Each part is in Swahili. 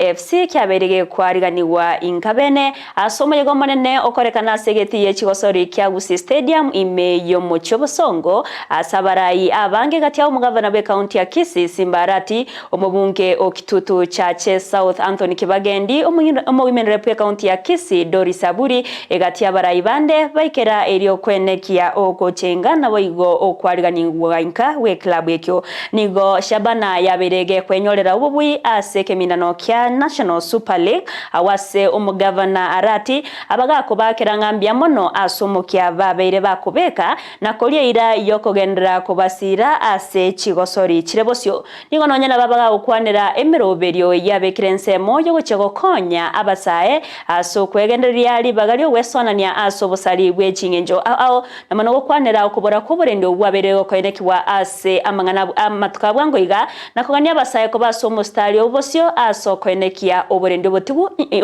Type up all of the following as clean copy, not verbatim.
FC kyaberege kwariganiwa inkabene asomoyego monene okorekana segeti yechigosori kya Gusii Stadium ime yo muchobosongo asabarayi abange gati ya mugavana be county ya Kisii Simba Arati omubunge okitutu chache South Anthony Kibagendi women rep county ya Kisii Doris Aburi egati ya barayi bande baikera elio kwenekia okochenga na boigo okwariganiwa inka we club ekyo nigo Shabana yaberege kwenyolera ububwi aseke minano kya National Super League awase umugavana Arati abagako bakerangambya mono asumukya babeire bakubeka na kolyeira yokogendera kubasira ase chigosori chirebosyo nigo nonyana babaga ukwanira emiroberio yabekirensemo yo guchegokonya abasae aso kwegenderia libagalyo wesonania aso busali bwechingenjo ao namano gukwanira okubora kuburendo bwaberego koenekiwa ase amangana amatukabwango iga nakogania abasae ko baso mustari obosyo aso koenekia oburendo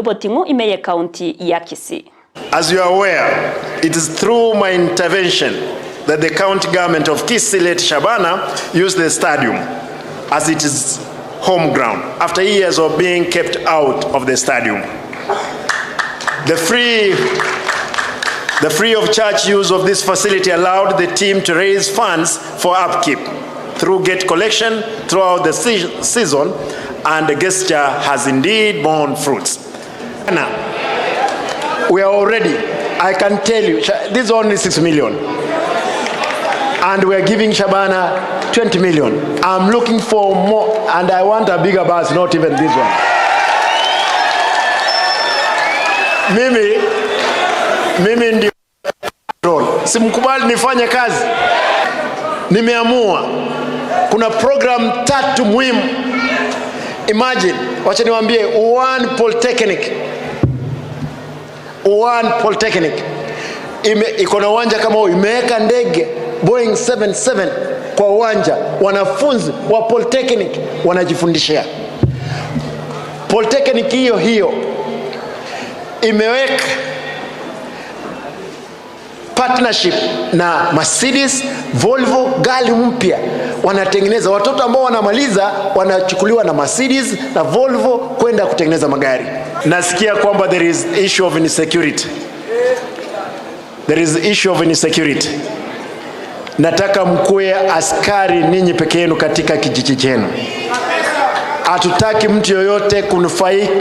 botimu imeye county ya Kisii. As you are aware, it is through my intervention that the county government of Kisii led Shabana used the stadium as it is home ground after years of being kept out of the stadium. The free of charge use of this facility allowed the team to raise funds for upkeep through gate collection throughout the season, and the gesture has indeed borne fruits. Now, we are already, I can tell you, this is only 6 million. And we are giving Shabana 20 million. I'm looking for more, and I want a bigger bus, not even this one. Mimi ndio simkubali nifanye kazi. Nimeamua kuna program 3 muhimu. Imagine, wacha niwaambie, one polytechnic iko na uwanja kama huo, imeweka ndege Boeing 77 kwa uwanja, wanafunzi wa polytechnic wanajifundishia. Polytechnic hiyo imeweka partnership na Mercedes, Volvo, gari mpya wanatengeneza. Watoto ambao wanamaliza wanachukuliwa na Mercedes na Volvo kwenda kutengeneza magari. Nasikia kwamba there is issue of insecurity. Nataka mkuwe askari ninyi peke yenu katika kijiji chenu. Hatutaki mtu yoyote kunufaika